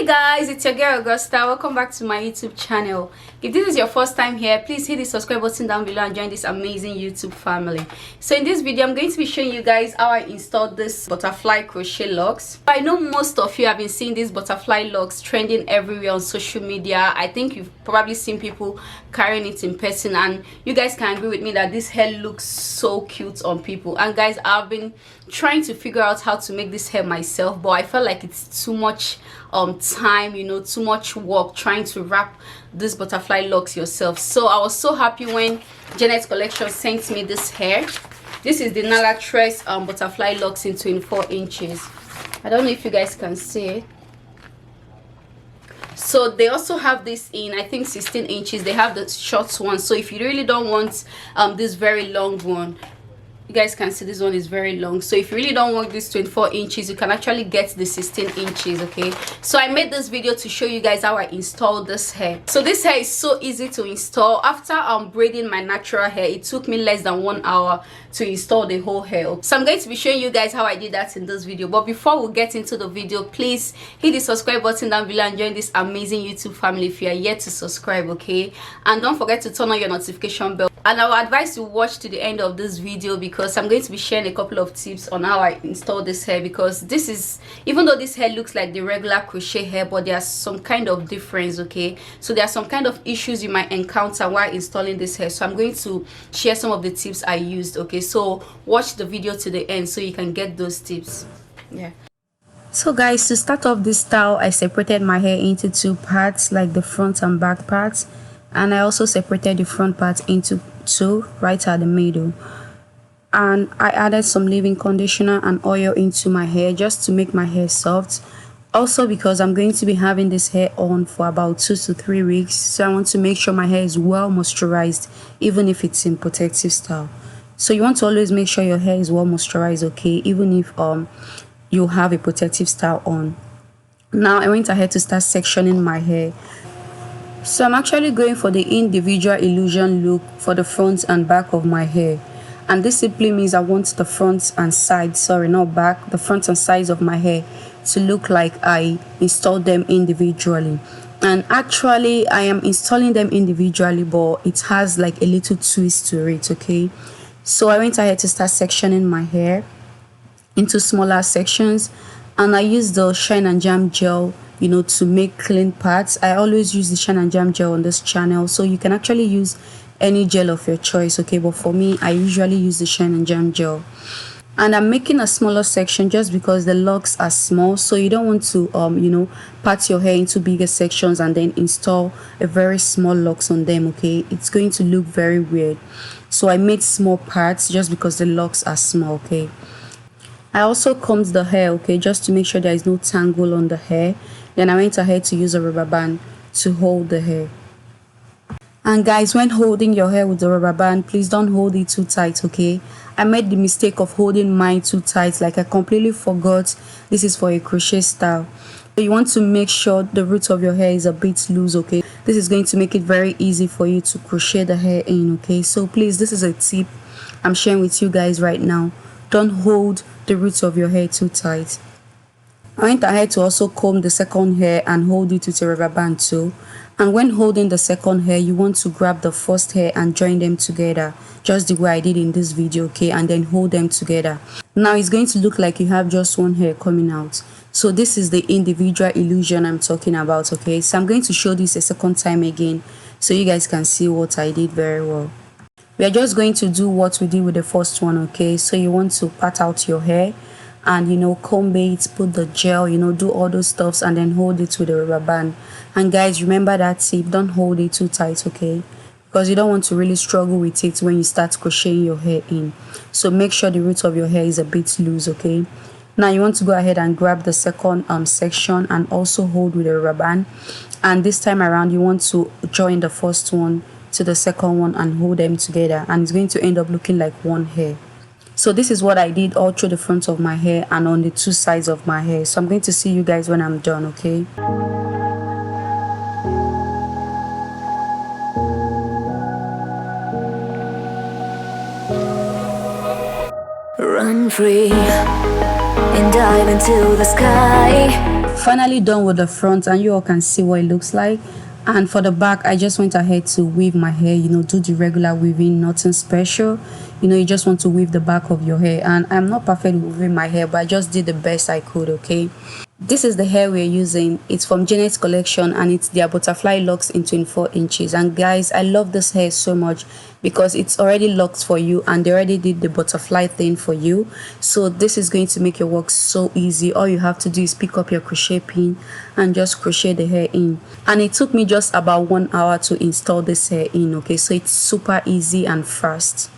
Hey guys, it's your girl Augusta. Welcome back to my YouTube channel. If this is your first time here, please hit the subscribe button down below and join this amazing YouTube family. So in this video, I'm going to be showing you guys how I installed this butterfly crochet locks. I know most of you have been seeing these butterfly locks trending everywhere on social media. I think you've probably seen people carrying it in person, and you guys can agree with me that this hair looks so cute on people. And guys, I've been trying to figure out how to make this hair myself, but I felt like it's too much time, too much work trying to wrap this butterfly locks yourself. So I was so happy when Janet's collection sent me this hair. This is the Nala Tress butterfly locks in 24 inches. I don't know if you guys can see it. So they also have this in, I think, 16 inches. They have the short one, so if you really don't want this very long one, you guys can see this one is very long. So if you really don't want this 24 inches, you can actually get the 16 inches. Okay, so I made this video to show you guys how I installed this hair. So this hair is so easy to install. After braiding my natural hair, it took me less than 1 hour to install the whole hair. So I'm going to be showing you guys how I did that in this video. But before we get into the video, please hit the subscribe button down below and join this amazing YouTube family if you are yet to subscribe. Okay, and don't forget to turn on your notification bell. And I will advise you watch to the end of this video, because I'm going to be sharing a couple of tips on how I install this hair. Because this is, even though this hair looks like the regular crochet hair, but there's some kind of difference. Okay, so there are some kind of issues you might encounter while installing this hair. So I'm going to share some of the tips I used. Okay, so watch the video to the end so you can get those tips. Yeah. So guys, to start off this style, I separated my hair into two parts, like the front and back parts. And I also separated the front part into two right at the middle. And I added some leave-in conditioner and oil into my hair just to make my hair soft. Also because I'm going to be having this hair on for about 2 to 3 weeks. So I want to make sure my hair is well moisturized, even if it's in protective style. So you want to always make sure your hair is well moisturized, okay, even if you have a protective style on. Now I went ahead to start sectioning my hair. So I'm actually going for the individual illusion look for the front and back of my hair. And this simply means I want the front and side, sorry, not back, the front and sides of my hair to look like I installed them individually. And actually I am installing them individually, but it has like a little twist to it, okay? So I went ahead to start sectioning my hair into smaller sections, and I used the Shine and Jam gel, to make clean parts. I always use the Shine and Jam gel on this channel, so you can actually use any gel of your choice, okay, but for me I usually use the Shine and Jam gel. And I'm making a smaller section just because the locks are small, so you don't want to part your hair into bigger sections and then install a very small locks on them, okay? It's going to look very weird. So I made small parts just because the locks are small, okay? I also combed the hair, okay, just to make sure there is no tangle on the hair. Then I went ahead to use a rubber band to hold the hair. And guys, when holding your hair with the rubber band, please don't hold it too tight, okay? I made the mistake of holding mine too tight, like I completely forgot this is for a crochet style. So you want to make sure the root of your hair is a bit loose, okay? This is going to make it very easy for you to crochet the hair in, okay? So please, this is a tip I'm sharing with you guys right now. Don't hold the roots of your hair too tight. I went ahead to also comb the second hair and hold it with a rubber band too. And when holding the second hair, you want to grab the first hair and join them together, just the way I did in this video, okay, and then hold them together. Now it's going to look like you have just one hair coming out. So this is the individual illusion I'm talking about, okay? So I'm going to show this a second time again so you guys can see what I did very well. We are just going to do what we did with the first one, okay? So you want to part out your hair and comb it, put the gel, do all those stuffs, and then hold it with a rubber band. And guys, remember that tip, don't hold it too tight, okay? Because you don't want to really struggle with it when you start crocheting your hair in. So make sure the root of your hair is a bit loose, okay? Now you want to go ahead and grab the second section and also hold with a rubber band. And this time around, you want to join the first one to the second one and hold them together, and it's going to end up looking like one hair. So this is what I did all through the front of my hair and on the two sides of my hair. So I'm going to see you guys when I'm done, okay? Run free and dive into the sky. finally done with the front, and you all can see what it looks like. And for the back, I just went ahead to weave my hair, you know, do the regular weaving, nothing special. You know, you just want to weave the back of your hair, and I'm not perfect with weaving my hair, but I just did the best I could. Okay, this is the hair we're using. It's from Janet's collection, and it's their butterfly locks in 24 inches. And guys, I love this hair so much because it's already locked for you, and they already did the butterfly thing for you. So this is going to make your work so easy. All you have to do is pick up your crochet pin and just crochet the hair in. And it took me just about 1 hour to install this hair in. Okay, so it's super easy and fast.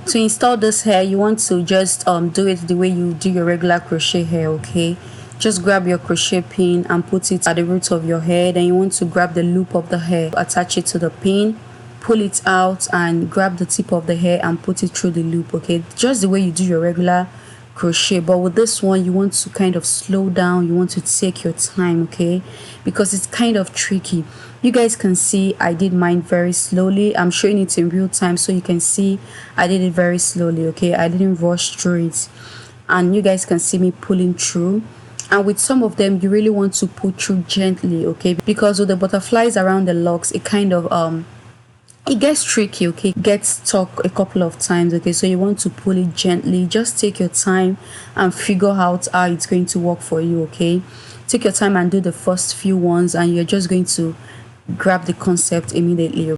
To install this hair, you want to just do it the way you do your regular crochet hair. Okay, just grab your crochet pin and put it at the root of your hair. Then you want to grab the loop of the hair, attach it to the pin, pull it out, and grab the tip of the hair and put it through the loop. Okay, just the way you do your regular crochet, but with this one you want to kind of slow down. You want to take your time, okay, because it's kind of tricky. You guys can see I did mine very slowly. I'm showing it in real time so you can see I did it very slowly. Okay, I didn't rush through it, and you guys can see me pulling through. And with some of them you really want to pull through gently, okay, because with the butterflies around the locks, it kind of it gets tricky. Okay, it gets stuck a couple of times. Okay, so you want to pull it gently. Just take your time and figure out how it's going to work for you. Okay, take your time and do the first few ones, and you're just going to grab the concept immediately.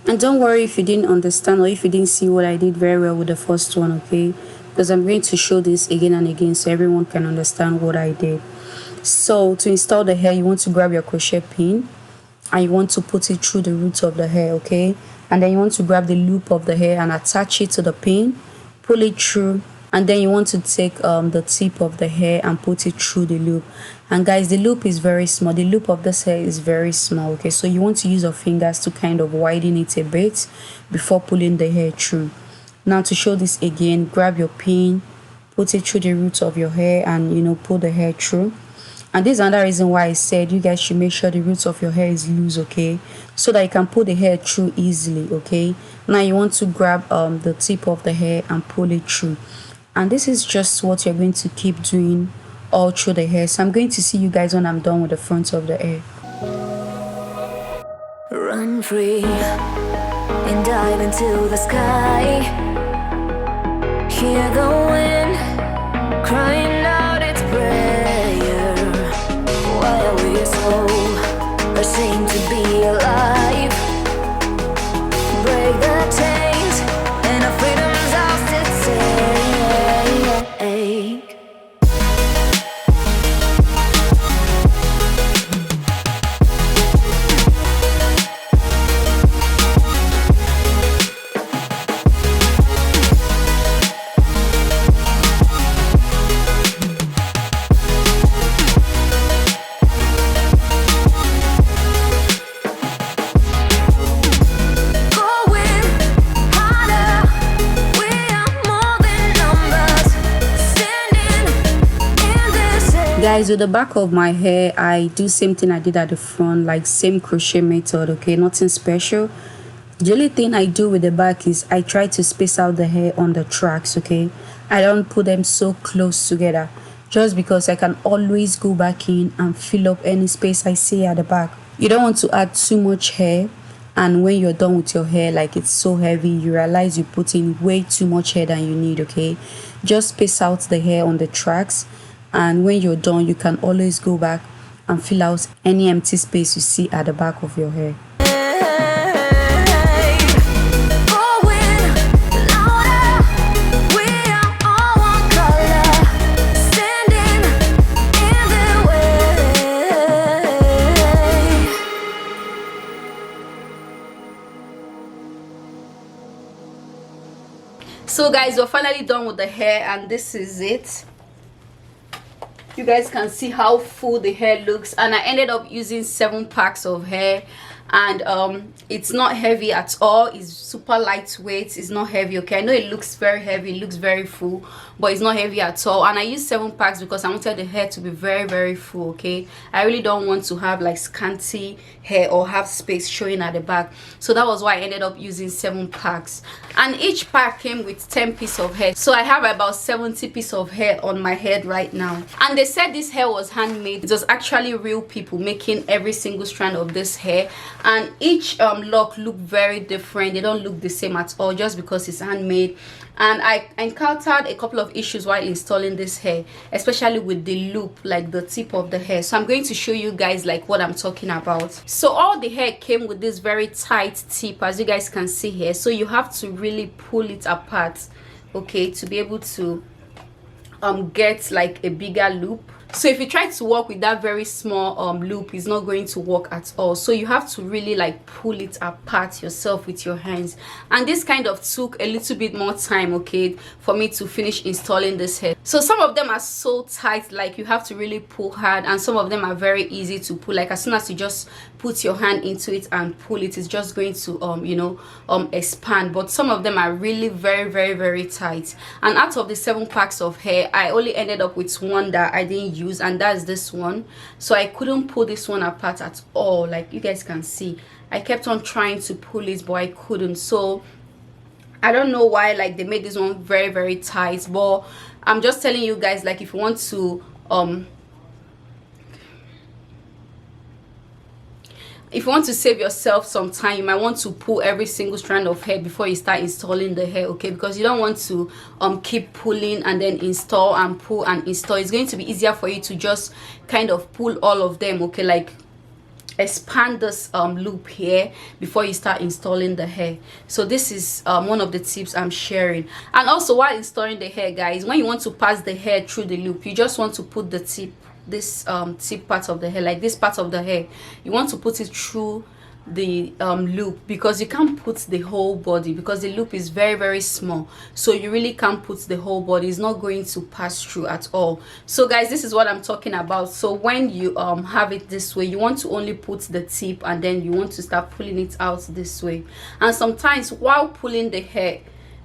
And don't worry if you didn't understand or if you didn't see what I did very well with the first one, okay, because I'm going to show this again and again so everyone can understand what I did. So to install the hair, you want to grab your crochet pin and you want to put it through the roots of the hair, okay, and then you want to grab the loop of the hair and attach it to the pin, pull it through, and then you want to take the tip of the hair and put it through the loop. And guys, the loop is very small. The loop of this hair is very small. Okay, so you want to use your fingers to kind of widen it a bit before pulling the hair through. Now to show this again, grab your pin, put it through the roots of your hair, and you know, pull the hair through. And this is another reason why I said you guys should make sure the roots of your hair is loose, okay, so that you can pull the hair through easily. Okay, now you want to grab the tip of the hair and pull it through. And this is just what you're going to keep doing all through the hair. So I'm going to see you guys when I'm done with the front of the hair. Run free and dive into the sky. Hear the wind crying out its prayer, while we're so ashamed to be alive. Break the chains and our freedom's ours to take. Guys, with the back of my hair, I do same thing I did at the front, like same crochet method. Okay, nothing special. The only thing I do with the back is I try to space out the hair on the tracks. Okay, I don't put them so close together, just because I can always go back in and fill up any space I see at the back. You don't want to add too much hair, and when you're done with your hair, like it's so heavy, you realize you put in way too much hair than you need. Okay, just space out the hair on the tracks, and when you're done, you can always go back and fill out any empty space you see at the back of your hair. So guys, we're finally done with the hair, and this is it. You guys can see how full the hair looks, and I ended up using 7 packs of hair, and it's not heavy at all. It's super lightweight. It's not heavy, okay? I know it looks very heavy, it looks very full, but it's not heavy at all. And I used 7 packs because I wanted the hair to be very, very full, okay? I really don't want to have like scanty hair or have space showing at the back, so that was why I ended up using 7 packs. And each pack came with 10 pieces of hair, so I have about 70 pieces of hair on my head right now. And they said this hair was handmade. It was actually real people making every single strand of this hair, and each lock look very different. They don't look the same at all just because it's handmade. And I encountered a couple of issues while installing this hair, especially with the loop, like the tip of the hair. So I'm going to show you guys like what I'm talking about. So all the hair came with this very tight tip, as you guys can see here. So you have to really pull it apart, okay, to be able to get like a bigger loop. So if you try to work with that very small loop, it's not going to work at all. So you have to really like pull it apart yourself with your hands. And this kind of took a little bit more time, okay, for me to finish installing this hair. So some of them are so tight, like you have to really pull hard, and some of them are very easy to pull. Like as soon as you just put your hand into it and pull it, it's just going to you know, expand. But some of them are really very, very, very tight. And out of the 7 packs of hair, I only ended up with one that I didn't use, and that's this one. So I couldn't pull this one apart at all. Like you guys can see, I kept on trying to pull it, but I couldn't. So I don't know why like they made this one very, very tight, but I'm just telling you guys, like if you want to save yourself some time, you might want to pull every single strand of hair before you start installing the hair, okay? Because you don't want to keep pulling and then install and pull and install. It's going to be easier for you to just kind of pull all of them, okay? Like expand this loop here before you start installing the hair. So this is one of the tips I'm sharing. And also while installing the hair, guys, when you want to pass the hair through the loop, you just want to put the tip, this tip part of the hair, like this part of the hair, you want to put it through the loop, because you can't put the whole body, because the loop is very, very small. So you really can't put the whole body. It's not going to pass through at all. So guys, this is what I'm talking about. So when you have it this way, you want to only put the tip, and then you want to start pulling it out this way. And sometimes while pulling the hair,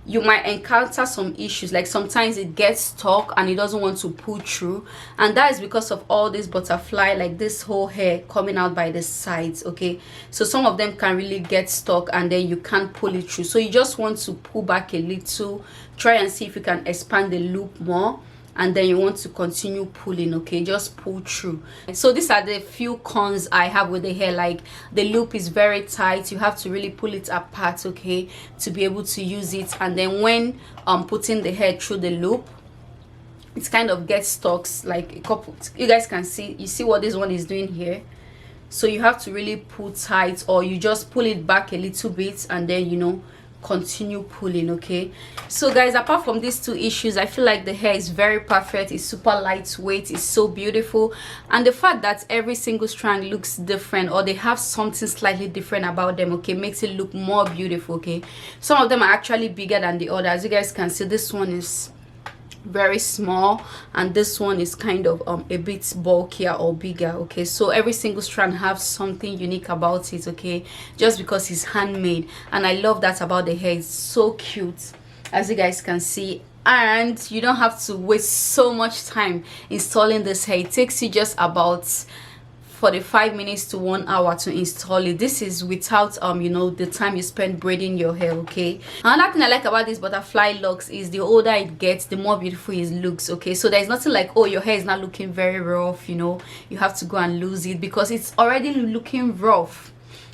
you might encounter some issues, like sometimes it gets stuck and it doesn't want to pull through, and that is because of all this butterfly, like this whole hair coming out by the sides, okay? So some of them can really get stuck and then you can't pull it through. So you just want to pull back a little, try and see if you can expand the loop more, and then you want to continue pulling, okay? Just pull through. So these are the few cons I have with the hair. Like the loop is very tight, you have to really pull it apart, okay, to be able to use it. And then when putting the hair through the loop, it kind of gets stuck, like a couple. You guys can see, you see what this one is doing here. So you have to really pull tight, or you just pull it back a little bit and then, you know, continue pulling, okay? So guys, apart from these 2 issues, I feel like the hair is very perfect. It's super lightweight, it's so beautiful, and the fact that every single strand looks different, or they have something slightly different about them, okay, makes it look more beautiful, okay? Some of them are actually bigger than the others. You guys can see this one is very small, and this one is kind of a bit bulkier or bigger, okay? So every single strand has something unique about it, okay, just because it's handmade. And I love that about the hair. It's so cute, as you guys can see. And you don't have to waste so much time installing this hair. It takes you just about 45 minutes to 1 hour to install it. This is without you know, the time you spend braiding your hair, okay? Another thing I like about this butterfly locks is the older it gets, the more beautiful it looks, okay? So there's nothing like, oh, your hair is not looking very rough, you know, you have to go and lose it, because it's already looking rough,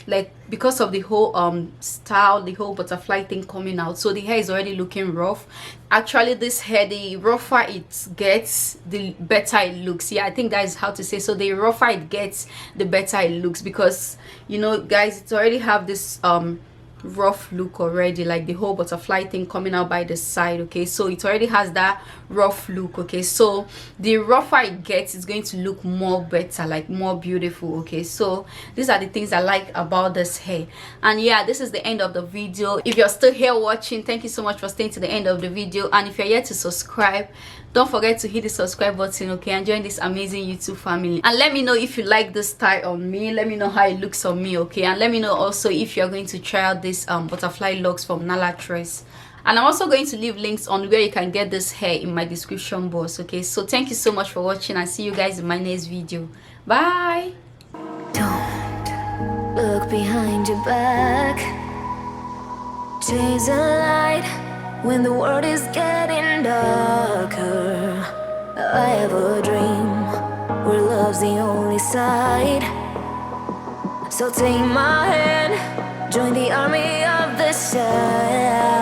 like because of the whole style, the whole butterfly thing coming out. So the hair is already looking rough. Actually, this hair, the rougher it gets, the better it looks. Yeah, I think that is how to say. So the rougher it gets, the better it looks, because, you know, guys, it already have this rough look already, like the whole butterfly thing coming out by the side, okay? So it already has that rough look. Okay, so the rougher it gets, it's going to look more better, like more beautiful. Okay, so these are the things I like about this hair. And yeah, this is the end of the video. If you're still here watching, thank you so much for staying to the end of the video. And if you're yet to subscribe, don't forget to hit the subscribe button, okay, and join this amazing YouTube family. And let me know if you like this style on me. Let me know how it looks on me, okay. And let me know also if you're going to try out this butterfly locks from Nalatress. And I'm also going to leave links on where you can get this hair in my description box, okay. So thank you so much for watching, and see you guys in my next video. Bye. Don't look behind your back. Chase a light when the world is getting darker. I have a dream where love's the only side. So take my hand, join the army of the side.